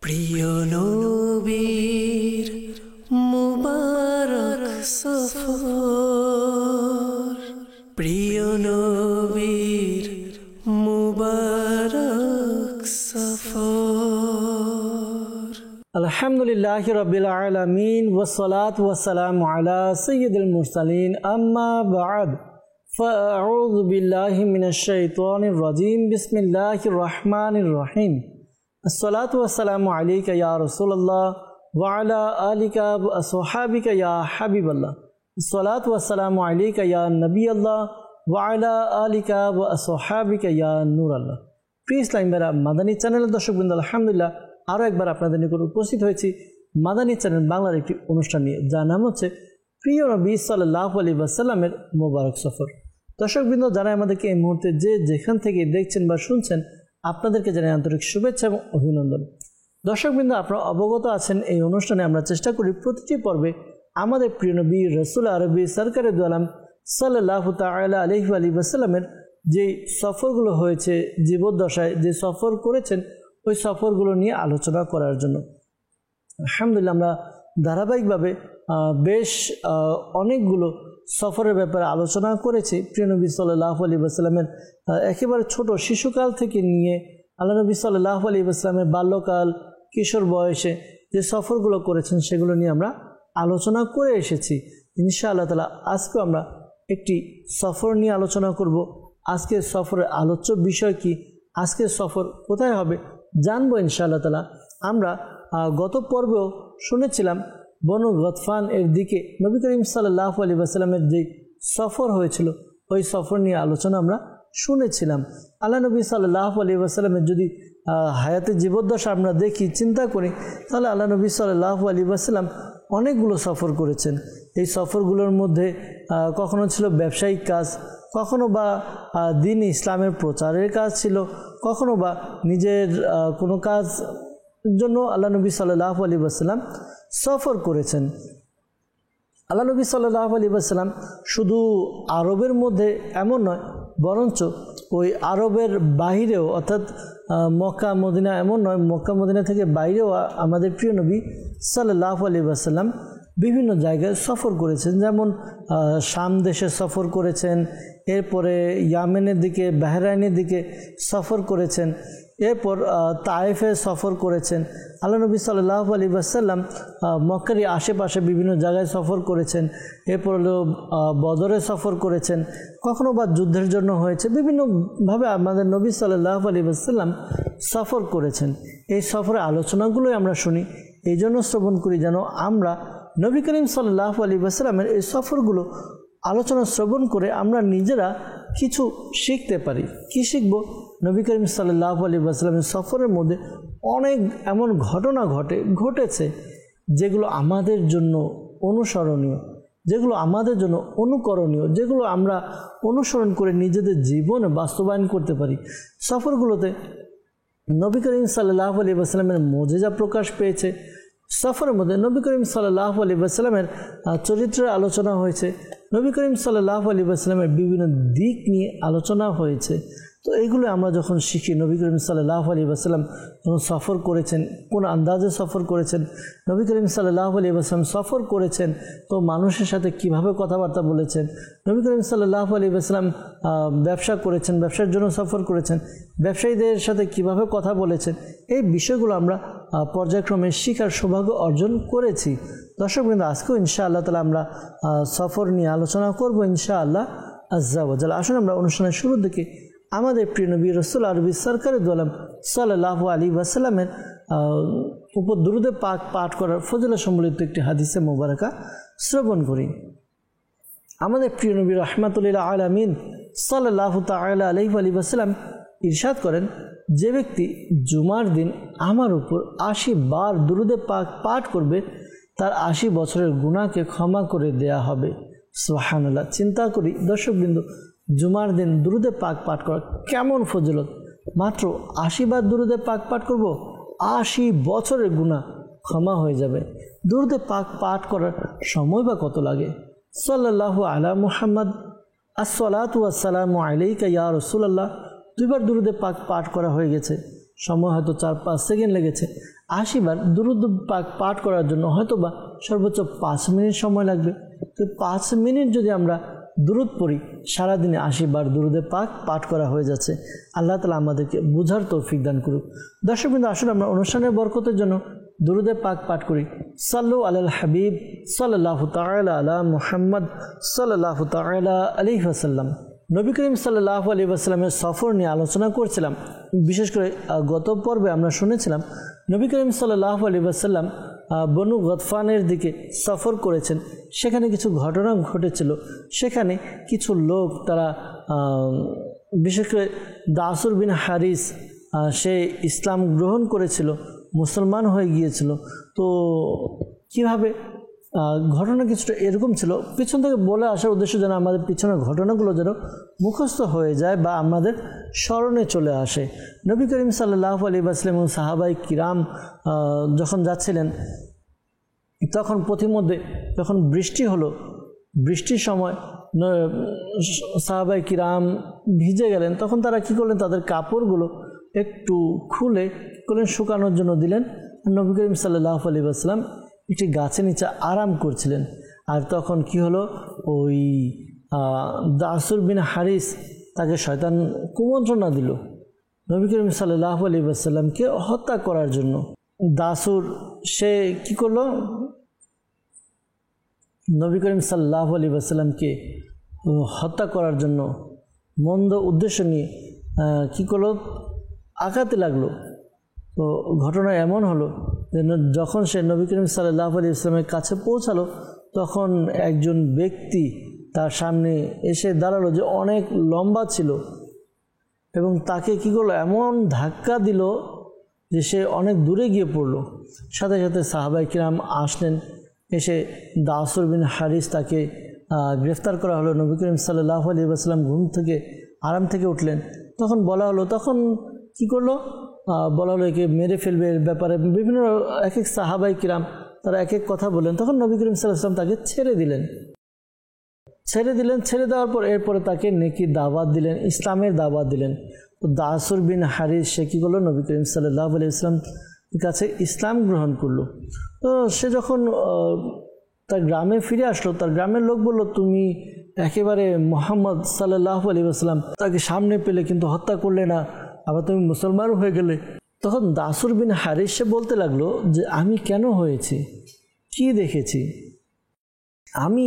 প্রিয় নবীর মুবারক সফর, প্রিয় নবীর মুবারক সফর। আলহামদুলিল্লাহি রাব্বিল আলামিন ওয়াসসালাতু ওয়াসসালামু আলা সাইয়্যিদিল মুরসালিন, আম্মা বা'দ, ফাআউযু বিল্লাহি মিনাশ শাইতানির রাজীম। বিসমিল্লাহির রহমানির রহিম। আসসালাতু ওয়াসসালামু আলাইকা ইয়া রাসূলুল্লাহ ওয়া আলা আলিকা ওয়া আসহাবিকা ইয়া হাবিবাল্লাহ। আসসালাতু ওয়াসসালামু আলাইকা ইয়া নবিয়াল্লাহ ওয়া আলা আলিকা ওয়া আসহাবিকা ইয়া নূরাল্লাহ। প্রিয় ইসলাম ভাইরা, মাদানী চ্যানেলের দর্শকবৃন্দ, আলহামদুলিল্লাহ আরও একবার আপনাদের নিকট উপস্থিত হয়েছি মাদানী চ্যানেল বাংলার একটি অনুষ্ঠান নিয়ে, যার নাম হচ্ছে প্রিয় নবী সাল্লাল্লাহু আলাইহি ওয়াসাল্লামের মোবারক সফর। দর্শকবৃন্দ, যারা আমাদেরকে এই মুহূর্তে যেখান থেকে দেখছেন বা শুনছেন, আপনাদেরকে জানাই আন্তরিক শুভেচ্ছা এবং অভিনন্দন। দর্শকবৃন্দ, আপনারা অবগত আছেন এই অনুষ্ঠানে আমরা চেষ্টা করি প্রতিটি পর্বে আমাদের প্রিয় নবী রাসূল আরবি সরকারে দু আলম সাল্লাল্লাহু তাআলা আলাইহি ওয়াসাল্লামের যে সফরগুলো হয়েছে, জীবদ্দশায় যে সফর করেছেন, ওই সফরগুলো নিয়ে আলোচনা করার জন্য আলহামদুলিল্লাহ আমরা ধারাবাহিকভাবে বেশ অনেকগুলো সফরের ব্যাপারে আলোচনা করেছি। প্রিয় নবী সাল্লাল্লাহু আলাইহি ওয়াসাল্লামের একেবারে ছোট শিশুকাল থেকে নিয়ে আল্লাহ নবী সাল্লাল্লাহু আলাইহি ওয়াসাল্লামের বাল্যকাল, কিশোর বয়সে যে সফরগুলো করেছেন, সেগুলো নিয়ে আমরা আলোচনা করে এসেছি। ইনশাআল্লাহ তাআলা আজকেও আমরা একটি সফর নিয়ে আলোচনা করব। আজকের সফরের আলোচ্য বিষয় কি, আজকের সফর কোথায় হবে, জানবো ইনশাআল্লাহ তাআলা। আমরা গত পর্বেও শুনেছিলাম বনু গতফান এর দিকে নবী করিম সাল্লাল্লাহু আলাইহি ওয়াসাল্লামের যে সফর হয়েছিল, ওই সফর নিয়ে আলোচনা আমরা শুনেছিলাম। আল্লাহ নবী সাল্লাল্লাহু আলাইহি ওয়াসাল্লামের যদি হায়াতের জীবদ্দশা আমরা দেখি, চিন্তা করি, তাহলে আল্লাহ নবী সাল্লাল্লাহু আলাইহি ওয়াসাল্লাম অনেকগুলো সফর করেছেন। এই সফরগুলোর মধ্যে কখনো ছিল ব্যবসায়িক কাজ, কখনো বা দ্বীন ইসলামের প্রচারের কাজ ছিল, কখনো বা নিজের কোনো কাজ জন্য আল্লাহ নবী সাল্লাল্লাহু আলাইহি ওয়াসাল্লাম সফর করেছেন। আল্লাহ নবী সাল্লাল্লাহু আলাইহি ওয়াসাল্লাম শুধু আরবের মধ্যে এমন নয়, বরঞ্চ ওই আরবের বাহিরেও, অর্থাৎ মক্কা মদিনা এমন নয়, মক্কা মদিনা থেকে বাইরেও আমাদের প্রিয় নবী সাল্লাল্লাহু আলাইহি ওয়াসাল্লাম বিভিন্ন জায়গায় সফর করেছেন। যেমন শাম দেশে সফর করেছেন, এরপরে ইয়ামেনের দিকে, বাহরাইনের দিকে সফর করেছেন, এরপর তায়েফে সফর করেছেন। আল্লাহ নবী সাল্লাল্লাহু আলাইহি ওয়াসাল্লাম মক্কারই আশেপাশে বিভিন্ন জায়গায় সফর করেছেন। এরপর হলো বদরে সফর করেছেন, কখনো বা যুদ্ধের জন্য হয়েছে। বিভিন্নভাবে আমাদের নবী সাল্লাল্লাহু আলাইহি ওয়াসাল্লাম সফর করেছেন। এই সফরের আলোচনাগুলোই আমরা শুনি, এই জন্য শ্রবণ করি যেন আমরা নবী করিম সাল্লাল্লাহু আলাইহি ওয়াসাল্লামের এই সফরগুলো আলোচনা শ্রবণ করে আমরা নিজেরা কিছু শিখতে পারি। কি শিখব? নবী করিম সাল্লাল্লাহু আলাইহি ওয়াসাল্লামের সফরের মধ্যে অনেক এমন ঘটনা ঘটেছে যেগুলো আমাদের জন্য অনুসরণীয়, যেগুলো আমাদের জন্য অনুকরণীয়, যেগুলো আমরা অনুসরণ করে নিজেদের জীবনে বাস্তবায়ন করতে পারি। সফরগুলোতে নবী করিম সাল্লাল্লাহু আলাইহি ওয়াসাল্লামের মুজিজা প্রকাশ পেয়েছে। সফরের মধ্যে নবী করিম সাল্লাল্লাহু আলাইহি ওয়াসাল্লামের চরিত্রের আলোচনা হয়েছে, নবী করিম সাল্লাল্লাহু আলাইহি ওয়াসাল্লামের বিভিন্ন দিক নিয়ে আলোচনা হয়েছে। তো এইগুলো আমরা যখন শিখি, নবী করিম সাল্লাল্লাহু আলাইহি ওয়াসাল্লাম যখন সফর করেছেন, কোন আন্দাজে সফর করেছেন, নবী করিম সাল্লাল্লাহু আলাইহি ওয়াসাল্লাম সফর করেছেন তো মানুষের সাথে কিভাবে কথাবার্তা বলেছেন, নবী করিম সাল্লাল্লাহু আলাইহি ওয়াসাল্লাম ব্যবসা করেছেন, ব্যবসার জন্য সফর করেছেন, ব্যবসায়ীদের সাথে কিভাবে কথা বলেছেন, এই বিষয়গুলো আমরা পর্যায়ক্রমে শিখার সৌভাগ্য অর্জন করেছি। দর্শকবৃন্দ, আজকেও ইনশাআল্লাহ তাআলা আমরা সফর নিয়ে আলোচনা করব ইনশাআল্লাহ আজ্জা ওয়া জাল। আসুন আমরা অনুষ্ঠানের শুরুর দিকে আমাদের প্রিয় নবী রাসূল আরবি সরকারে দু আলম সাল্লাল্লাহু আলাইহি ওয়াসাল্লামের উপর দুরূদে পাক পাঠ করার ফজিলত সম্বলিত একটি হাদিসে মুবারাকা শ্রবণ করি। আমাদের প্রিয় নবী রাহমাতুল লিল আলামিন সাল্লাল্লাহু তাআলা আলাইহি ওয়াসাল্লাম ইরশাদ করেন, যে ব্যক্তি জুমার দিন আমার উপর 80 বার দুরূদে পাক পাঠ করবে, তার 80 বছরের গুনাহকে ক্ষমা করে দেয়া হবে। সুবহানাল্লাহ। চিন্তা করি দর্শকবৃন্দ, জুমার দিন দুরূদে পাক পাঠ করা কেমন ফজিলত! মাত্র 80 বার দুরূদে পাক পাঠ করব, 80 বছরের গুনাহ ক্ষমা হয়ে যাবে। দুরূদে পাক পাঠ করার সময় বা কত লাগে? সাল্লাল্লাহু আলা মুহাম্মদ, আসসালাতু ওয়াসসালামু আলাইকা ইয়া রাসূলুল্লাহ। দুইবার দুরূদে পাক পাঠ করা হয়ে গেছে, সময় হয়তো 4-5 সেকেন্ড লেগেছে। 80 বার দুরূদ পাক পাঠ করার জন্য হয়তো বা সর্বোচ্চ 5 মিনিট সময় লাগবে। তো 5 মিনিট যদি আমরা দুরূদ পড়ি, সারাদিনে 80 বার দুরূদে পাক পাঠ করা হয়ে যাচ্ছে। আল্লাহ তাআলা আমাদেরকে বুঝার তৌফিক দান করুক। দর্শকবৃন্দ, আসলে আমরা অনুষ্ঠানের বরকতের জন্য দুরূদে পাক পাঠ করি। সাল্লু আলাল হাবিব সাল্লাল্লাহু তাআলা আলা মুহাম্মদ সাল্লাল্লাহু তাআলা আলাইহি ওয়াসাল্লাম। নবী করিম সাল্লাল্লাহু আলাইহি ওয়াসাল্লামের সফর নিয়ে আলোচনা করছিলাম। বিশেষ করে গত পর্বে আমরা শুনেছিলাম নবী করিম সাল্লাল্লাহু আলাইহি ওয়াসাল্লাম বনু গতফানের দিকে সফর করেছেন। সেখানে কিছু ঘটনা ঘটেছিল। সেখানে কিছু লোক তারা বিশেষ করে দাসুর বিন হারিস সে ইসলাম গ্রহণ করেছিল, মুসলমান হয়ে গিয়েছিল। তো কিভাবে ঘটনা কিছুটা এরকম ছিল, পিছন থেকে বলে আসার উদ্দেশ্য যেন আমাদের পিছনের ঘটনাগুলো যেন মুখস্থ হয়ে যায় বা আমাদের স্মরণে চলে আসে। নবী করিম সাল্লাল্লাহু আলাইহি ওয়াসাল্লাম এবং সাহাবাই কিরাম যখন যাচ্ছিলেন, তখন পথিমধ্যে যখন বৃষ্টি হলো, বৃষ্টির সময় সাহাবাই কিরাম ভিজে গেলেন। তখন তারা কি করলেন, তাদের কাপড়গুলো একটু খুলে করলেন, শুকানোর জন্য দিলেন। নবী করিম সাল্লাল্লাহু আলাইহি ওয়াসাল্লাম একটি গাছের নিচে আরাম করছিলেন। আর তখন কি হলো, ওই দাসুর বিন হারিস তাকে শয়তান কুমন্ত্রণা দিল নবী করিম সাল্লাল্লাহু আলাইহি ওয়াসাল্লামকে হত্যা করার জন্য। দাসুর সে কি করলো, নবী করিম সাল্লাল্লাহু আলাইহি ওয়াসাল্লামকে হত্যা করার জন্য মন্দ উদ্দেশ্য নিয়ে কি করলো, আঘাতে লাগলো। তো ঘটনা এমন হলো যে যখন সে নবী করিম সাল্লাল্লাহু আলাইহি ওয়াসাল্লামের কাছে পৌঁছালো, তখন একজন ব্যক্তি তার সামনে এসে দাঁড়ালো যে অনেক লম্বা ছিল এবং তাকে কি করলো, এমন ধাক্কা দিল যে সে অনেক দূরে গিয়ে পড়লো। সাথে সাথে সাহাবায়ে কিরাম আসলেন, এসে দাসুর বিন হারিস তাকে গ্রেফতার করা হলো। নবী করিম সাল্লাল্লাহু আলাইহি ওয়াসাল্লাম ঘুম থেকে আরাম থেকে উঠলেন। তখন বলা হলো, তখন কি করলো, বলা হলো একে মেরে ফেলবে। এর ব্যাপারে বিভিন্ন এক এক সাহাবায়ে কিরাম তারা এক এক কথা বললেন। তখন নবী করিম সাল্লাল্লাহু আলাইহি ওয়াসাল্লাম তাকে ছেড়ে দিলেন। ছেড়ে দেওয়ার পর এরপরে তাকে নেকির দাওয়াত দিলেন, ইসলামের দাওয়াত দিলেন। তো দাসুর বিন হারিস সে কী করলো, নবী করিম সাল্লাল্লাহু আলাইহি ওয়াসাল্লাম কাছে ইসলাম গ্রহণ করলো। তো সে যখন তার গ্রামে ফিরে আসলো, তার গ্রামের লোক বলল, তুমি একেবারে মুহাম্মদ সাল্লাল্লাহু আলাইহি ওয়াসাল্লাম তাকে সামনে পেলে কিন্তু হত্যা করলে না, আবার তুমি মুসলমান হয়ে গেলে। তখন দাসুর বিন হারিস সে বলতে লাগলো যে আমি কেন হয়েছি, কি দেখেছি, আমি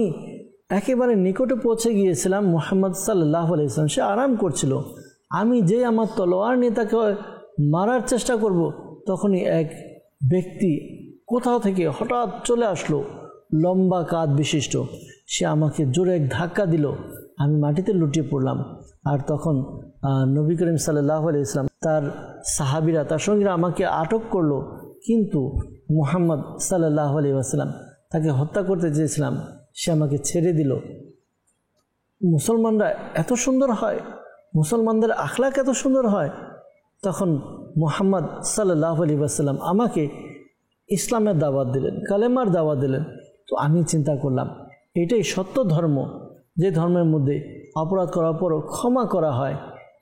একেবারে নিকটে পৌঁছে গিয়েছিলাম মুহাম্মদ সাল্লাল্লাহু আলাইহি ওয়াসাল্লাম, সে আরাম করছিল। আমি যেই আমার তলোয়ার নিয়ে তাকে মারার চেষ্টা করব, তখনই এক ব্যক্তি কোথাও থেকে হঠাৎ চলে আসলো, লম্বা কাঁধ বিশিষ্ট। সে আমাকে জোরে এক ধাক্কা দিল, আমি মাটিতে লুটিয়ে পড়লাম। আর তখন নবী করিম সাল্লাল্লাহু আলাইহি ওয়াসাল্লাম তার সাহাবীরা তার সঙ্গীরা আমাকে আটক করলো, কিন্তু মুহাম্মদ সাল্লাল্লাহু আলাইহি ওয়াসাল্লাম তাকে হত্যা করতে চেয়েছিলাম, সে আমাকে ছেড়ে দিল। মুসলমানরা এত সুন্দর হয়, মুসলমানদের আখলাক এত সুন্দর হয়। তখন মুহাম্মদ সাল্লাল্লাহু আলাইহি ওয়াসাল্লাম আমাকে ইসলামের দাওয়াত দিলেন, কালেমার দাওয়াত দিলেন। তো আমি চিন্তা করলাম, এটাই সত্য ধর্ম, যে ধর্মের মধ্যে অপরাধ করার পরও ক্ষমা করা হয়,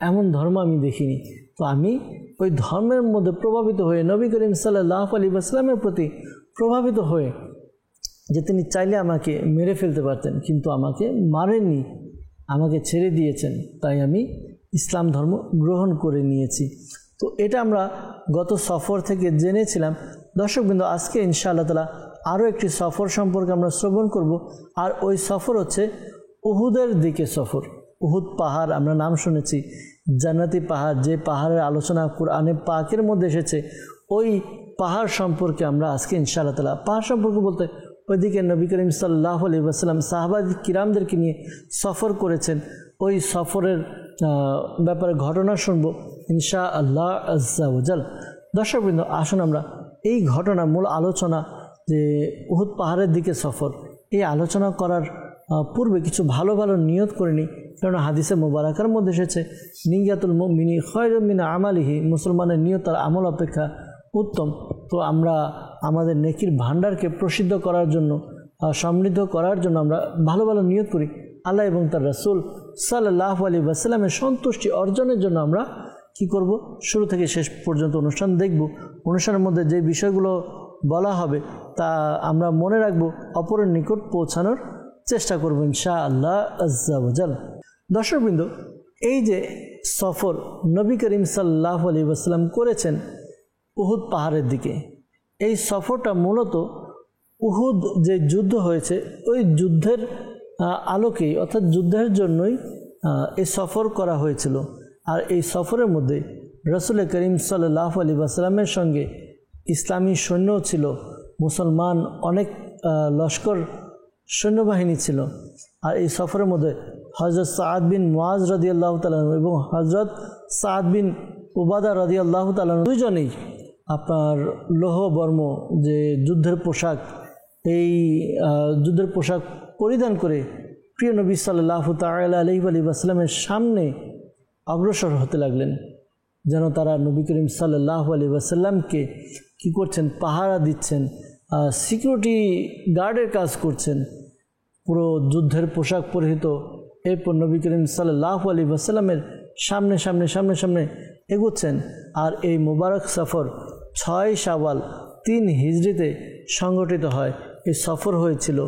এমন ধর্ম আমি দেখিনি। তো আমি ওই ধর্মের মধ্যে প্রভাবিত হয়ে নবী করিম সাল্লাল্লাহু আলাইহি ওয়াসাল্লামের প্রতি প্রভাবিত হয়ে, যে তিনি চাইলে আমাকে মেরে ফেলতে পারতেন, কিন্তু আমাকে মারেননি, আমাকে ছেড়ে দিয়েছেন, তাই আমি ইসলাম ধর্ম গ্রহণ করে নিয়েছি। তো এটা আমরা গত সফর থেকে জেনেছিলাম। দর্শকবৃন্দ, আজকে ইনশাআল্লাহ তাআলা আরও একটি সফর সম্পর্কে আমরা শ্রবণ করব। আর ওই সফর হচ্ছে উহুদের দিকে সফর। উহুদ পাহাড় আমরা নাম শুনেছি, জান্নাতি পাহাড়, যে পাহাড়ের আলোচনা কুরআনে পাকের মধ্যে এসেছে। ওই পাহাড় সম্পর্কে আমরা আজকে ইনশাআল্লাহ তাআলা, পাহাড় সম্পর্কে বলতে ওইদিকে নবী করিম সাল্লাল্লাহু আলাইহি ওয়াসাল্লাম সাহাবায়ে কিরামদেরকে নিয়ে সফর করেছেন, ওই সফরের ব্যাপারে ঘটনা শুনবো ইনশাআল্লাহ আজ্জা ওয়াজাল। দর্শকবৃন্দ, আসুন আমরা এই ঘটনা, মূল আলোচনা যে উহুদ পাহাড়ের দিকে সফর, এই আলোচনা করার পূর্বে কিছু ভালো ভালো নিয়ত করে নিই। কারণ হাদিসে মুবারাকার মধ্যে এসেছে, নিয়াতুল মুমিনি খায়রুম মিন আমালিহি, মুসলমানের নিয়ত তার আমল অপেক্ষা উত্তম। তো আমরা আমাদের নেকির ভাণ্ডারকে প্রসিদ্ধ করার জন্য, সমৃদ্ধ করার জন্য আমরা ভালো ভালো নিয়ত করি। আল্লাহ এবং তার রাসূল সাল্লাল্লাহু আলাইহি ওয়াসাল্লামের সন্তুষ্টি অর্জনের জন্য আমরা কি করব, শুরু থেকে শেষ পর্যন্ত অনুষ্ঠান দেখব। অনুষ্ঠানের মধ্যে যে বিষয়গুলো বলা হবে তা আমরা মনে রাখব, অপরের নিকট পৌঁছানোর চেষ্টা করব ইনশাআল্লাহ আজ্জা ওয়া জাল। দর্শকবৃন্দ, এই যে সফর নবী করিম সাল্লাল্লাহু আলাইহি ওয়াসাল্লাম করেছেন উহুদ পাহাড়ের দিকে, এই সফরটা মূলত উহুদ যে যুদ্ধ হয়েছে ওই যুদ্ধের আলোকেই, অর্থাৎ যুদ্ধের জন্যই এই সফর করা হয়েছিল। আর এই সফরের মধ্যে রাসূল করিম সাল্লাল্লাহু আলাইহি ওয়াসাল্লামের সঙ্গে ইসলামী সৈন্যও ছিল, মুসলমান অনেক লস্কর সৈন্যবাহিনী ছিল। আর এই সফরের মধ্যে হযরত সাদ বিন মুআজ রাদিয়াল্লাহু তাআলা এবং হযরত সাদ বিন উবাদা রাদিয়াল্লাহু তাআলা দুইজনেই আপনার লৌহ বর্ম যে যুদ্ধের পোশাক, এই যুদ্ধের পোশাক পরিধান করে প্রিয় নবী সাল্লাল্লাহু তাআলা আলাইহি ওয়াসাল্লামের সামনে অগ্রসর হতে লাগলেন, যেন তারা নবী করিম সাল্লাল্লাহু আলাইহি ওয়াসাল্লামকে কী করছেন, পাহারা দিচ্ছেন, সিকিউরিটি গার্ডের কাজ করছেন। পুরো যুদ্ধের পোশাক পরিহিত এরপর নবী করিম সাল্লাল্লাহু আলাইহি ওয়াসাল্লামের সামনে সামনে সামনে সামনে এগোচ্ছেন। আর এই মুবারক সফর 6 শাওয়াল 3 হিজরিতে সংগঠিত হয়। এই সফর হয়েছিল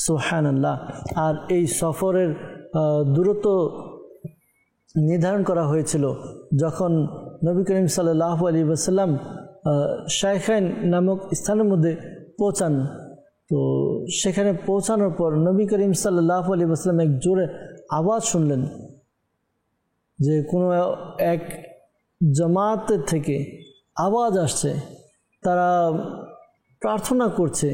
সুবহানাল্লাহ। আর এই সফরের দূরত্ব নির্ধারণ করা হয়েছিল যখন নবী করিম সাল্লাল্লাহু আলাইহি ওয়াসাল্লাম শাইখাইন নামক স্থানের মধ্যে পৌঁছান। তো সেখানে পৌঁছানোর পর নবী করিম সাল্লাল্লাহু আলাইহি ওয়াসাল্লাম এক জোরে আওয়াজ শুনলেন যে কোনো এক জামাতের থেকে আওয়াজ আসছে, তারা প্রার্থনা করছে।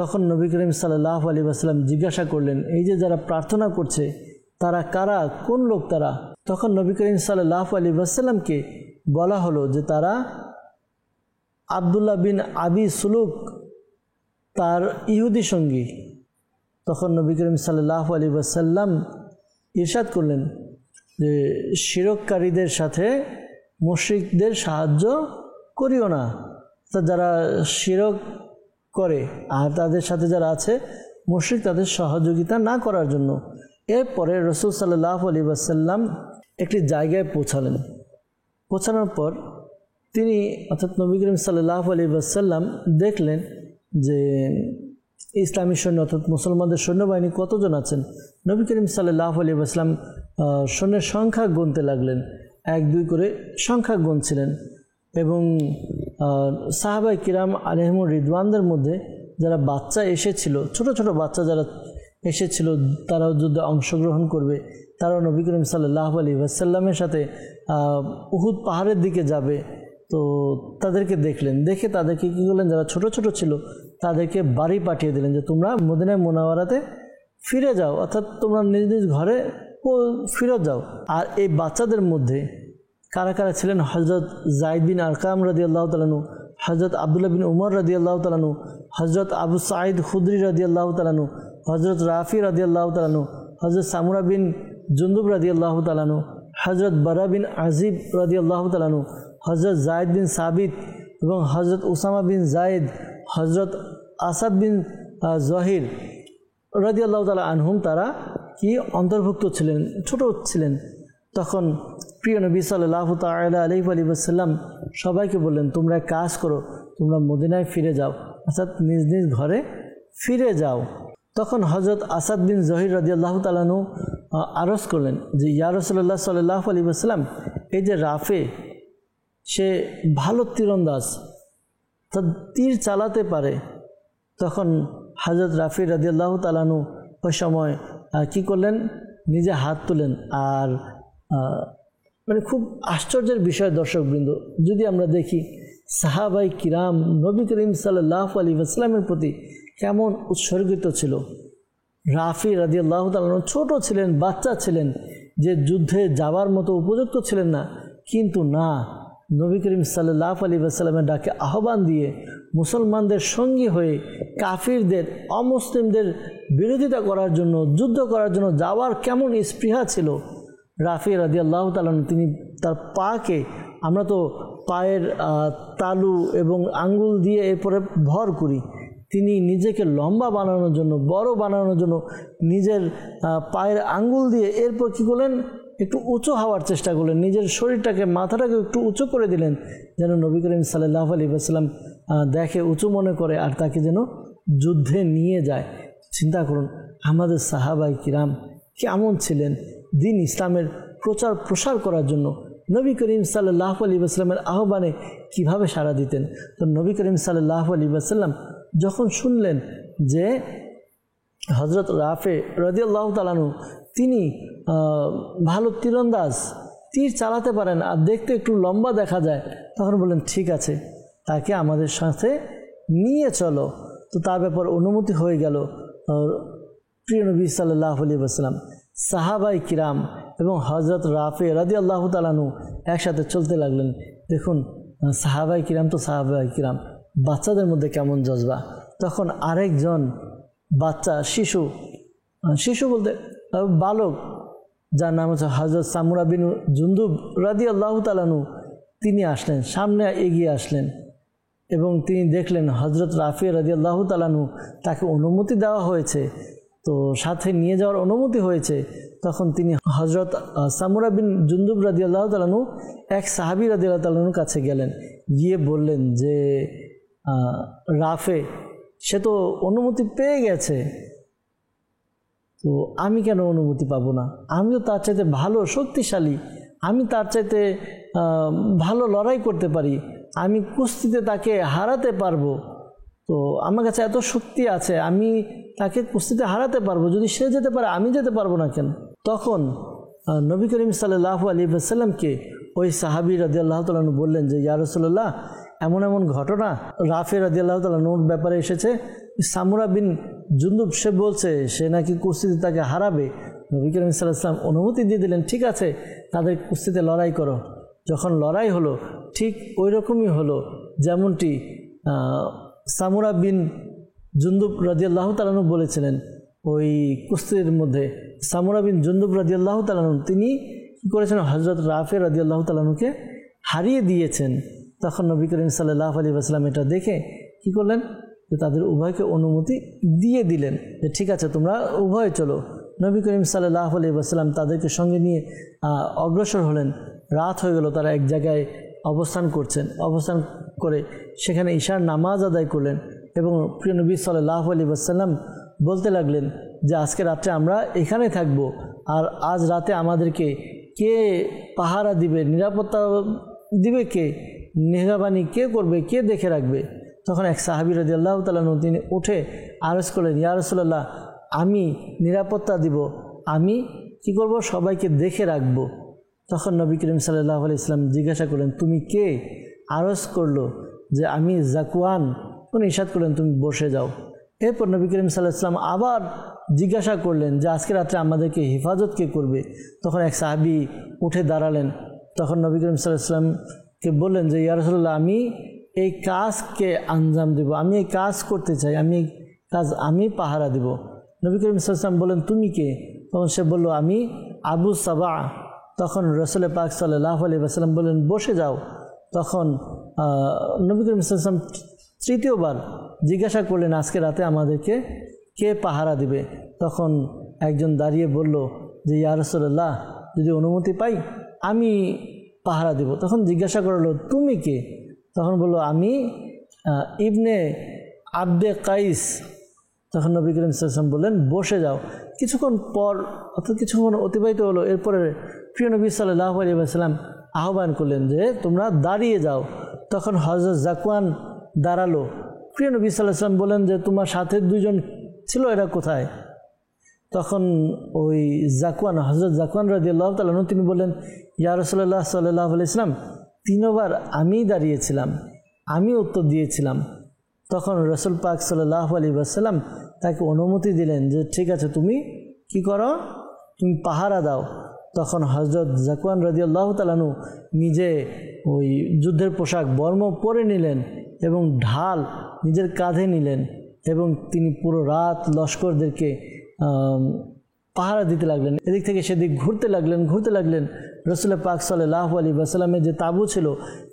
তখন নবী করিম সাল্লাল্লাহু আলাইহি ওয়াসাল্লাম জিজ্ঞাসা করলেন, এই যে যারা প্রার্থনা করছে তারা কারা, কোন লোক তারা? তখন নবী করিম সাল্লাল্লাহু আলাইহি ওয়াসাল্লামকে বলা হলো যে তারা আব্দুল্লাহ বিন আবি সুলুক, তার ইহুদি সঙ্গী। তখন নবী করিম সাল্লাল্লাহু আলাইহি ওয়াসাল্লাম ইরশাদ করলেন যে শিরককারীদের সাথে মুশরিকদের সাহায্য করিও না, তা যারা শিরক করে আর তাদের সাথে যারা আছে মুশরিক, তাদের সহযোগিতা না করার জন্য। এরপরে রাসূল সাল্লাল্লাহু আলাইহি ওয়াসাল্লাম একটি জায়গায় পৌঁছালেন। পৌঁছানোর পর তিনি অর্থাৎ নবী করিম সাল্লাল্লাহু আলাইহি ওয়াসাল্লাম দেখলেন যে ইসলামী সৈন্য অর্থাৎ মুসলমানদের সৈন্যবাহিনী কতজন আছেন। নবী করিম সাল্লাল্লাহু আলাইহি ওয়াসাল্লাম সৈন্যের সংখ্যা গুনতে লাগলেন, 1-2 করে সংখ্যা গুনছিলেন। এবং সাহাবায়ে কিরাম আলাইহিমুর রিদওয়ানদের মধ্যে যারা বাচ্চা এসেছিল, ছোট ছোট বাচ্চা যারা এসেছিল, তারাও যুদ্ধে অংশগ্রহণ করবে, তারাও নবী করিম সাল্লাল্লাহু আলাইহি ওয়াসাল্লামের সাথে উহুদ পাহাড়ের দিকে যাবে। তো তাদেরকে দেখলেন, দেখে তাদেরকে কী করলেন, যারা ছোট ছোট ছিল তাদেরকে বাড়ি পাঠিয়ে দিলেন যে তোমরা মদিনায়ে মুনাওয়ারাতে ফিরে যাও, অর্থাৎ তোমরা নিজ নিজ ঘরে ফিরে যাও। আর এই বাচ্চাদের মধ্যে কারা কারা ছিলেন, হযরত যায়েদ বিন আরকাম রাদিয়াল্লাহু তাআলা আনহু, হযরত আব্দুল্লাহ বিন উমর রাদিয়াল্লাহু তাআলা আনহু, হযরত আবু সাঈদ খুদরি রাদিয়াল্লাহু তাআলা আনহু, হযরত রাফি রাদিয়াল্লাহু তাআলা আনহু, হযরত সামুরা বিন জুনদুব রাদিয়াল্লাহু তাআলা আনহু, হযরত বারা বিন আজিব রাদিয়াল্লাহু তাআলা আনহু, হযরত যায়েদ বিন সাবিত এবং হযরত উসামা বিন যায়েদ, হযরত আসাদ বিন জহির রাদিয়াল্লাহু তাআলা আনহুম, তারা কি অন্তর্ভুক্ত ছিলেন, ছোট ছিলেন। তখন প্রিয় নবী সাল্লাল্লাহু তাআলা আলাইহি ওয়াসাল্লাম সবাইকে বললেন, তোমরা কাজ করো, তোমরা মদিনায় ফিরে যাও, অর্থাৎ নিজ নিজ ঘরে ফিরে যাও। তখন হযরত আসাদ বিন জহির রাদিয়াল্লাহু তাআলা আনহু আরজ করলেন যে ইয়া রাসূলুল্লাহ সাল্লাল্লাহু আলাইহি ওয়াসাল্লাম, এই যে রাফে, সে ভালো তীরন্দাজ, তা তীর চালাতে পারে। তখন হযরত রাফি রাদিয়াল্লাহু তাআলা আনহু ওই সময় কী করলেন, নিজে হাত তুলেন। আর মানে খুব আশ্চর্যের বিষয় দর্শকবৃন্দ, যদি আমরা দেখি সাহাবায়ে কিরাম নবী করিম সাল্লাল্লাহু আলাইহি ওয়াসাল্লামের প্রতি কেমন উৎসর্গিত ছিল। রাফি রাদিয়াল্লাহু তাআলা আনহু ছোট ছিলেন, বাচ্চা ছিলেন, যে যুদ্ধে যাওয়ার মতো উপযুক্ত ছিলেন না, কিন্তু না, নবী করিম সাল্লাল্লাহু আলাইহি ওয়াসাল্লামের ডাকে আহ্বান দিয়ে মুসলমানদের সঙ্গী হয়ে কাফিরদের, অমুসলিমদের বিরোধিতা করার জন্য, যুদ্ধ করার জন্য যাওয়ার কেমন স্পৃহা ছিল রাফি রাদিয়াল্লাহু তাআলা। তিনি তার পাকে, আমরা তো পায়ের তালু এবং আঙ্গুল দিয়ে এরপরে ভর করি, তিনি নিজেকে লম্বা বানানোর জন্য, বড় বানানোর জন্য নিজের পায়ের আঙ্গুল দিয়ে এরপর কী করলেন, একটু উঁচু হওয়ার চেষ্টা করলেন, নিজের শরীরটাকে মাথাটাকে একটু উঁচু করে দিলেন যেন নবী করিম সাল্লাল্লাহু আলাইহি ওয়াসাল্লাম দেখে, উঁচু মনে করে আর তাকে যেন যুদ্ধে নিয়ে যায়। চিন্তা করুন আমাদের সাহাবাই কিরাম কেমন ছিলেন দিন ইসলামের প্রচার প্রসার করার জন্য। নবী করিম সাল্লাল্লাহু আলাইহি ওয়াসাল্লামের আহ্বানে কিভাবে সাড়া দিতেন। তো নবী করিম সাল্লাল্লাহু আলাইহি ওয়াসাল্লাম যখন শুনলেন যে হযরত রাফে রাদিয়াল্লাহু তাআলা আনহু তিনি ভালো তীরন্দাজ, তীর চালাতে পারেন আর দেখতে একটু লম্বা দেখা যায়, তখন বললেন ঠিক আছে তাকে আমাদের সাথে নিয়ে চলো। তো তার ব্যাপার অনুমতি হয়ে গেল। প্রিয় নবী সাল্লাল্লাহু আলাইহি ওয়াসাল্লাম, সাহাবাই কিরাম এবং হযরত রাফে রাদিয়াল্লাহু তাআলা আনহু একসাথে চলতে লাগলেন। দেখুন সাহাবাই কিরাম তো সাহাবাই কিরাম, বাচ্চাদের মধ্যে কেমন জজবা। তখন আরেকজন বাচ্চা শিশু বলতে বালক, যার নাম হচ্ছে হযরত সামুরা বিন জুনদুব রাদিয়াল্লাহু তাআলা আনহু, তিনি আসলেন, সামনে এগিয়ে আসলেন এবং তিনি দেখলেন হযরত রাফি রাদিয়াল্লাহু তাআলা আনহু তাকে অনুমতি দেওয়া হয়েছে, তো সাথে নিয়ে যাওয়ার অনুমতি হয়েছে। তখন তিনি হযরত সামুরা বিন জুনদুব রাদিয়াল্লাহু তাআলা আনহু এক সাহাবী রাদিয়াল্লাহু তাআলা আনহুর কাছে গেলেন, গিয়ে বললেন যে রাফে সে তো অনুমতি পেয়ে গেছে, তো আমি কেন অনুমতি পাবো না? আমিও তার চাইতে ভালো শক্তিশালী, আমি তার চাইতে ভালো লড়াই করতে পারি, আমি কুস্তিতে তাকে হারাতে পারবো, তো আমার কাছে এত শক্তি আছে, আমি তাকে কুস্তিতে হারাতে পারবো। যদি সে যেতে পারে আমি যেতে পারবো না কেন? তখন নবী করিম সাল্লাল্লাহু আলাইহি ওয়াসাল্লামকে ওই সাহাবী রাদিয়াল্লাহু তাআলা আনহু বললেন যে ইয়া রাসূলুল্লাহ, এমন এমন ঘটনা রাফি রাদিয়াল্লাহু তাআলা আনহুর ব্যাপারে এসেছে, সামুরা বিন জুনদুব সে বলছে সে নাকি কুস্তিতে তাকে হারাবে। নবী করিম সাল্লাল্লাহু আলাইহি ওয়াসাল্লাম অনুমতি দিয়ে দিলেন, ঠিক আছে তাদের কুস্তিতে লড়াই করো। যখন লড়াই হলো ঠিক ওই রকমই হলো যেমনটি সামুরা বিন জুনদুব রাদিয়াল্লাহু তাআলা আনহু বলেছিলেন। ওই কুস্তির মধ্যে সামুরা বিন জুনদুব রাদিয়াল্লাহু তাআলা আনহু তিনি কী করেছেন, হযরত রাফি রাদিয়াল্লাহু তাআলা আনহুকে হারিয়ে দিয়েছেন। তখন নবী করিম সাল্লাল্লাহু আলাইহি ওয়াসাল্লাম এটা দেখে কী করলেন, যে তাদের উভয়কে অনুমতি দিয়ে দিলেন যে ঠিক আছে তোমরা উভয় চলো। নবী করিম সাল্লাল্লাহু আলাইহি ওয়াসাল্লাম তাদেরকে সঙ্গে নিয়ে অগ্রসর হলেন। রাত হয়ে গেল, তারা এক জায়গায় অবস্থান করছেন, অবস্থান করে সেখানে ঈশার নামাজ আদায় করলেন এবং প্রিয় নবী সাল্লাল্লাহু আলাইহি ওয়াসাল্লাম বলতে লাগলেন যে আজকে রাত্রে আমরা এখানে থাকব, আর আজ রাতে আমাদেরকে কে পাহারা দিবে, নিরাপত্তা দিবে কে, নিগরানি কে করবে, কে দেখে রাখবে? তখন এক সাহাবী রাদিয়াল্লাহু তাআলা আনহু তিনি উঠে আরজ করলেন, ইয়া রাসূলুল্লাহ, আমি নিরাপত্তা দিব, আমি কি করব, সবাইকে দেখে রাখব। তখন নবী করিম সাল্লাল্লাহু আলাইহি ওয়াসাল্লাম জিজ্ঞাসা করলেন তুমি কে? আরজ করলো যে আমি জাকওয়ান। উনি ইরশাদ করলেন তুমি বসে যাও। এরপর নবী করিম সাল্লাল্লাহু আলাইহি ওয়াসাল্লাম আবার জিজ্ঞাসা করলেন যে আজকে রাত্রে আমাদেরকে হেফাজত কে করবে? তখন এক সাহাবী উঠে দাঁড়ালেন। তখন নবী করিম সাল্লাল্লাহু আলাইহি ওয়াসাল্লামকে বললেন যে ইয়া রাসূলুল্লাহ, আমি এই কাজকে আঞ্জাম দেব, আমি এই কাজ করতে চাই, আমি এই কাজ আমি পাহারা দেব। নবী করিম সাল্লাল্লাহু আলাইহি ওয়াসাল্লাম বললেন তুমি কে? তখন সে বলল আমি আবু সাবা। তখন রাসূল পাক সাল্লাল্লাহু আলাইহি ওয়াসাল্লাম বললেন বসে যাও। তখন নবী করিম সাল্লাল্লাহু আলাইহি ওয়াসাল্লাম তৃতীয়বার জিজ্ঞাসা করলেন আজকে রাতে আমাদেরকে কে পাহারা দিবে? তখন একজন দাঁড়িয়ে বলল যে ইয়া রাসূলুল্লাহ, যদি অনুমতি পাই আমি পাহারা দেব। তখন জিজ্ঞাসা করলো তুমি কে? তখন বলল আমি ইবনে আব্দে কাইস। তখন নবী করিম সাল্লাল্লাহু আলাইহি ওয়াসাল্লাম বললেন বসে যাও। কিছুক্ষণ পর অর্থাৎ কিছুক্ষণ অতিবাহিত হলো। এরপরে প্রিয় নবী সাল্লাল্লাহু আলাইহি ওয়াসাল্লাম আহ্বান করলেন যে তোমরা দাঁড়িয়ে যাও। তখন হযরত জাকওয়ান দাঁড়ালো। প্রিয় নবী সাল্লাল্লাহু আলাইহি ওয়াসাল্লাম বলেন যে তোমার সাথে দুইজন ছিল, এরা কোথায়? তখন ওই জাকওয়ান, হযরত জাকওয়ান রাদিয়াল্লাহু তাআলা আনহু তিনি বললেন ইয়া রাসূলুল্লাহ সাল্লাল্লাহু আলাইহি ওয়াসাল্লাম, তিনবার আমিই দাঁড়িয়েছিলাম, আমি উত্তর দিয়েছিলাম। তখন রাসূল পাক সাল্লাল্লাহু আলাইহি ওয়াসাল্লাম তাকে অনুমতি দিলেন যে ঠিক আছে তুমি কি করো, তুমি পাহারা দাও। তখন হযরত জাকওয়ান রাদিয়াল্লাহু তাআলা আনহু নিজে ওই যুদ্ধের পোশাক বর্ম পরে নিলেন এবং ঢাল নিজের কাঁধে নিলেন এবং তিনি পুরো রাত লস্করদেরকে পাহারা দিতে লাগলেন। এদিক থেকে সেদিক ঘুরতে লাগলেন। রাসূল পাক সাল্লাল্লাহু আলাইহি ওয়াসাল্লামের যে তাঁবু ছিল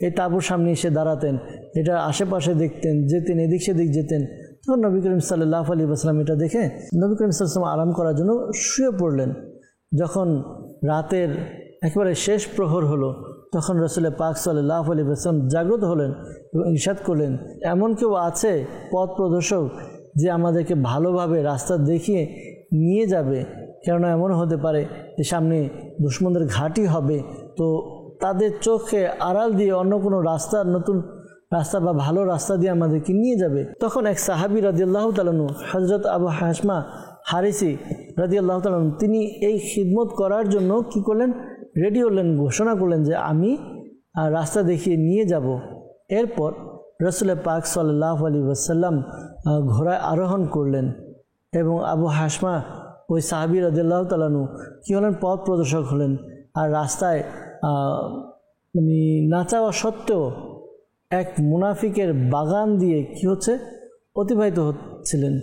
এই তাঁবুর সামনে এসে দাঁড়াতেন, এটা আশেপাশে দেখতেন, যেতেন, এদিক সেদিক যেতেন। তখন নবী করিম সাল্লাল্লাহু আলাইহি ওয়াসাল্লাম এটা দেখে নবী করিম সাল্লাল্লাহু আলাইহি ওয়াসাল্লাম আরাম করার জন্য শুয়ে পড়লেন। যখন রাতের একেবারে শেষ প্রহর হলো, তখন রাসূল পাক সাল্লাল্লাহু আলাইহি ওয়াসাল্লাম জাগ্রত হলেন এবং ইরশাদ করলেন, এমন কেউ আছে পথ প্রদর্শক যে আমাদেরকে ভালোভাবে রাস্তা দেখিয়ে নিয়ে যাবে? কেননা এমন হতে পারে যে সামনে দুশমনদের ঘাঁটি হবে, তো তাদের চোখে আড়াল দিয়ে অন্য কোনো রাস্তা, নতুন রাস্তা বা ভালো রাস্তা দিয়ে আমাদেরকে নিয়ে যাবে। তখন এক সাহাবী রাদিয়াল্লাহু তাআলা আনহু, হযরত আবু হাশমা হারিসি রাদিয়াল্লাহু তাআলা আনহু, তিনি এই খিদমত করার জন্য কি করলেন, রেডি হলেন, ঘোষণা করলেন যে আমি রাস্তা দেখিয়ে নিয়ে যাব। এরপর রাসূল পাক সাল্লাল্লাহু আলাইহি ওয়াসাল্লাম ঘোড়ায় আরোহণ করলেন এবং আবু হাশমা ওই সাহাবী রাদিয়াল্লাহু তাআলা আনহু কি হলেন, পথ প্রদর্শক হলেন। আর রাস্তায় মানে না চাওয়া সত্ত্বেও এক মুনাফিকের বাগান দিয়ে কি হচ্ছে, অতিবাহিত হচ্ছিলেন।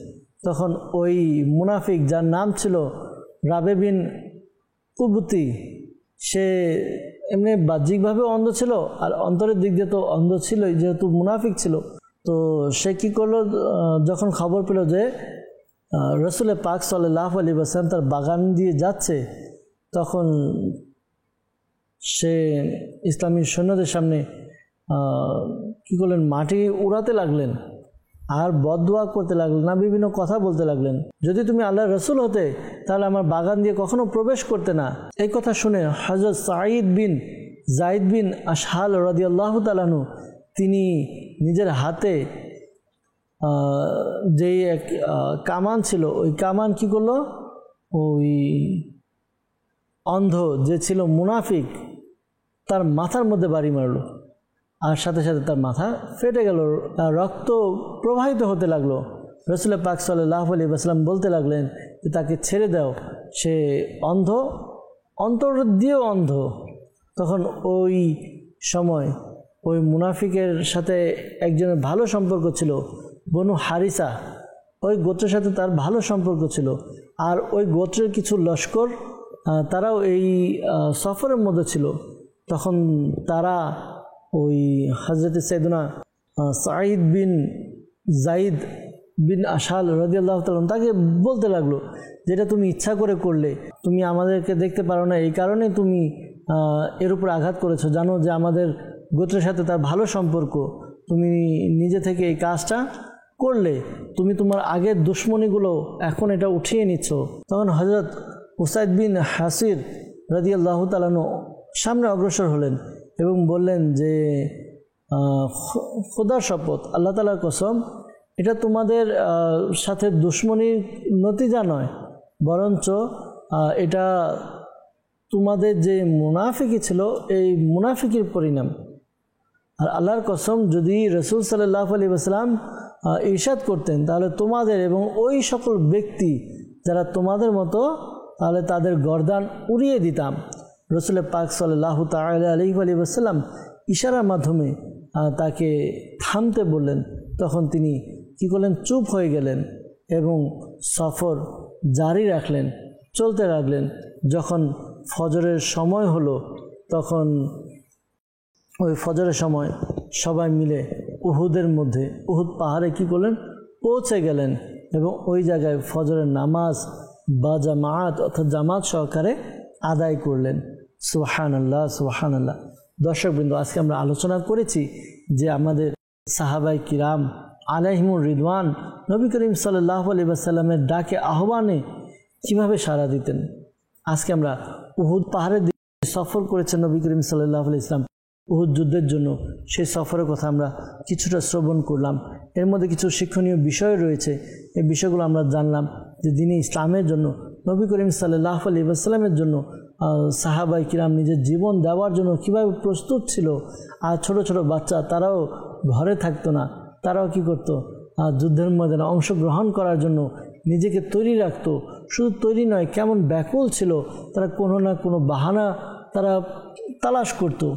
তখন ওই মুনাফিক, যার নাম ছিল রাবে বিন কুবতি, সে এমনি বাহ্যিকভাবে অন্ধ ছিল আর অন্তরের দিক দিয়ে তো অন্ধ ছিল, যেহেতু মুনাফিক ছিল। তো সে কী করলো, যখন খবর পেল যে রাসূল পাক সাল্লাল্লাহু আলাইহি ওয়াসাল্লাম তার বাগান দিয়ে যাচ্ছে, তখন সে ইসলামী সৈন্যদের সামনে কী করলেন, মাটি উড়াতে লাগলেন আর বদদুয়া করতে লাগলেন, না বিভিন্ন কথা বলতে লাগলেন। যদি তুমি আল্লাহর রাসূল হতে তাহলে আমার বাগান দিয়ে কখনো প্রবেশ করতে না। এই কথা শুনে হযরত সাঈদ বিন যায়েদ বিন আশহাল রাদিয়াল্লাহু তাআলা আনহু, তিনি নিজের হাতে যেই এক কামান ছিল, ওই কামান কি করলো, ওই অন্ধ যে ছিল মুনাফিক তার মাথার মধ্যে বাড়ি মারলো, আর সাথে সাথে তার মাথা ফেটে গেল, তার রক্ত প্রবাহিত হতে লাগলো। রাসূল পাক সাল্লাল্লাহু আলাইহি ওয়াসাল্লাম বলতে লাগলেন যে তাকে ছেড়ে দাও, সে অন্ধ, অন্তর দিয়েও অন্ধ। তখন ওই সময় ওই মুনাফিকের সাথে একজনের ভালো সম্পর্ক ছিল, বনু হারিসা, ওই গোত্রের সাথে তার ভালো সম্পর্ক ছিল। আর ওই গোত্রের কিছু লস্কর তারাও এই সফরের মধ্যে ছিল। তখন তারা ওই হযরত সাইয়েদনা সাঈদ বিন যায়েদ বিন আশহাল রাদিয়াল্লাহু তাআলা তাকে বলতে লাগলো, যেটা তুমি ইচ্ছা করে করলে, তুমি আমাদেরকে দেখতে পারো না, এই কারণে তুমি এর উপর আঘাত করেছো। জানো যে আমাদের গোত্রের সাথে তার ভালো সম্পর্ক, তুমি নিজে থেকে এই কাজটা করলে, তুমি তোমার আগের দুশ্মনীগুলো এখন এটা উঠিয়ে নিচ্ছ। তখন হযরত উসাইদ বিন হাসির রাদিয়াল্লাহু তাআলা সামনে অগ্রসর হলেন এবং বললেন যে খোদার শপথ, আল্লাহ তাআলার কসম, এটা তোমাদের সাথে দুশ্মনীর নতিজা নয়, বরঞ্চ এটা তোমাদের যে মুনাফিকি ছিল এই মুনাফিকির পরিণাম। আর আল্লাহর কসম, যদি রাসূল সাল্লাল্লাহু আলাইহি ওয়াসাল্লাম ইরশাদ করতেন তাহলে তোমাদের এবং ওই সকল ব্যক্তি যারা তোমাদের মতো, তাহলে তাদের গর্দান উড়িয়ে দিতাম। রাসূল পাক সাল্লাল্লাহু তাআলা আলাইহি ওয়াসাল্লাম ইশারার মাধ্যমে তাকে থামতে বললেন। তখন তিনি কী করলেন, চুপ হয়ে গেলেন এবং সফর জারি রাখলেন, চলতে লাগলেন। যখন ফজরের সময় হলো, তখন ওই ফজরের সময় সবাই মিলে উহুদের মধ্যে, উহুদ পাহাড়ে কী করলেন, পৌঁছে গেলেন এবং ওই জায়গায় ফজরের নামাজ বা জামাত অর্থাৎ জামাত সহকারে আদায় করলেন। সুবহানাল্লাহ, সুবহানাল্লাহ। দর্শকবৃন্দ, আজকে আমরা আলোচনা করেছি যে আমাদের সাহাবাই কিরাম আলাইহিমুর রিদওয়ান নবী করিম সাল্লাল্লাহু আলাইহি ওয়াসাল্লামের ডাকে, আহ্বানে কীভাবে সাড়া দিতেন। আজকে আমরা উহুদ পাহাড়ের দিকে সফর করেছেন নবী করিম সাল্লাল্লাহু আলাইহি ওয়াসাল্লাম উহুদ যুদ্ধের জন্য, সেই সফরের কথা আমরা কিছুটা শ্রবণ করলাম। এর মধ্যে কিছু শিক্ষণীয় বিষয় রয়েছে, এই বিষয়গুলো আমরা জানলাম যে দিনে ইসলামের জন্য, নবী করিম সাল্লাল্লাহু আলাইহি ওয়াসাল্লামের জন্য সাহাবাই কিরাম নিজের জীবন দেওয়ার জন্য কীভাবে প্রস্তুত ছিল। আর ছোট ছোট বাচ্চা, তারাও ঘরে থাকতো না, তারাও কি করতো, যুদ্ধের ময়দানে অংশগ্রহণ করার জন্য নিজেকে তৈরি রাখতো। শুধু তৈরি নয়, কেমন ব্যাকুল ছিল তারা, কোনো না কোনো বাহানা তারা তালাশ করতো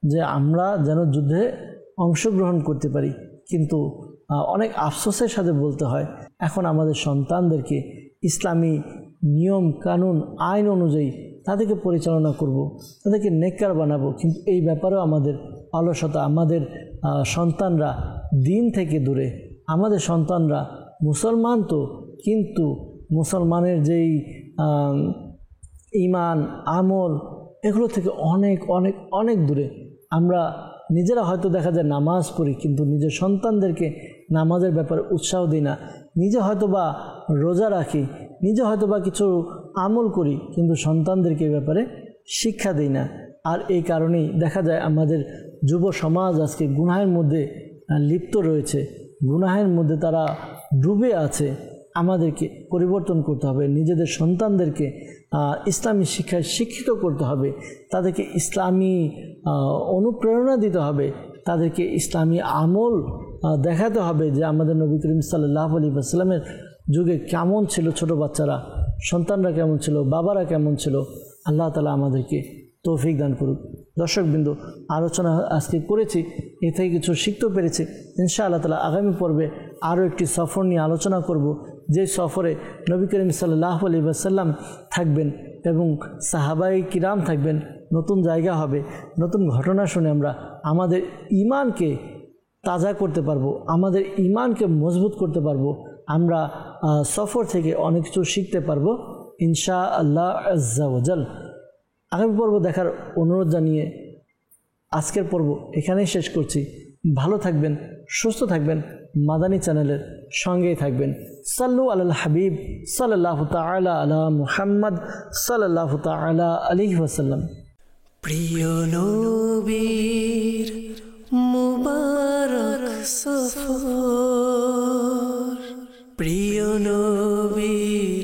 যে আমরা যেন যুদ্ধে অংশগ্রহণ করতে পারি। কিন্তু অনেক আফসোসের সাথে বলতে হয়, এখন আমাদের সন্তানদেরকে ইসলামী নিয়ম কানুন আইন অনুযায়ী তাদেরকে পরিচালনা করব, তাদেরকে নেককার বানাবো, কিন্তু এই ব্যাপারেও আমাদের অলসতা। আমাদের সন্তানরা দিন থেকে দূরে, আমাদের সন্তানরা মুসলমান তো, কিন্তু মুসলমানের যেই ঈমান, আমল এগুলো থেকে অনেক অনেক অনেক দূরে। আমরা নিজেরা হয়তো দেখা যায় নামাজ পড়ি, কিন্তু নিজের সন্তানদেরকে নামাজের ব্যাপারে উৎসাহ দিই না। নিজে হয়তো বা রোজা রাখি, নিজে হয়তো বা কিছু আমল করি, কিন্তু সন্তানদেরকে এই ব্যাপারে শিক্ষা দিই না। আর এই কারণেই দেখা যায় আমাদের যুব সমাজ আজকে গুনাহের মধ্যে লিপ্ত রয়েছে, গুনাহের মধ্যে তারা ডুবে আছে। আমাদেরকে পরিবর্তন করতে হবে, নিজেদের সন্তানদেরকে ইসলামী শিক্ষায় শিক্ষিত করতে হবে, তাদেরকে ইসলামী অনুপ্রেরণা দিতে হবে, তাদেরকে ইসলামী আমল দেখাতে হবে যে আমাদের নবী করিম সাল্লাল্লাহু আলাইহি ওয়াসাল্লামের যুগে কেমন ছিল ছোট বাচ্চারা, সন্তানরা কেমন ছিল, বাবারা কেমন ছিল। আল্লাহ তাআলা আমাদেরকে তৌফিক দান করুক। দর্শকবৃন্দ, আলোচনা আজকে করেছি, এ থেকে কিছু শিখতে পেরেছি। ইনশাআল্লাহ তাআলা আগামী পর্বে আরও একটি সফর নিয়ে আলোচনা করব, যে সফরে নবী করিম সাল্লাল্লাহু আলাইহি ওয়াসাল্লাম থাকবেন এবং সাহাবায়ে কিরাম থাকবেন। নতুন জায়গা হবে, নতুন ঘটনা শুনে আমরা আমাদের ঈমানকে তাজা করতে পারবো, আমাদের ঈমানকে মজবুত করতে পারবো। আমরা সফর থেকে অনেক কিছু শিখতে পারবো ইনশাআল্লাহ আজ্জা ওয়া জাল। আগামী পর্ব দেখার অনুরোধ জানিয়ে আজকের পর্ব এখানেই শেষ করছি। ভালো থাকবেন, সুস্থ থাকবেন, মাদানী চ্যানেলের সঙ্গেই থাকবেন। সাল্লু আলাল হাবিব সাল্লাল্লাহু তাআলা আলা মুহাম্মদ সাল্লাল্লাহু তাআলা আলাইহি ওয়াসাল্লাম। প্রিয় নবীর মুবারক সফর, প্রিয় নবীর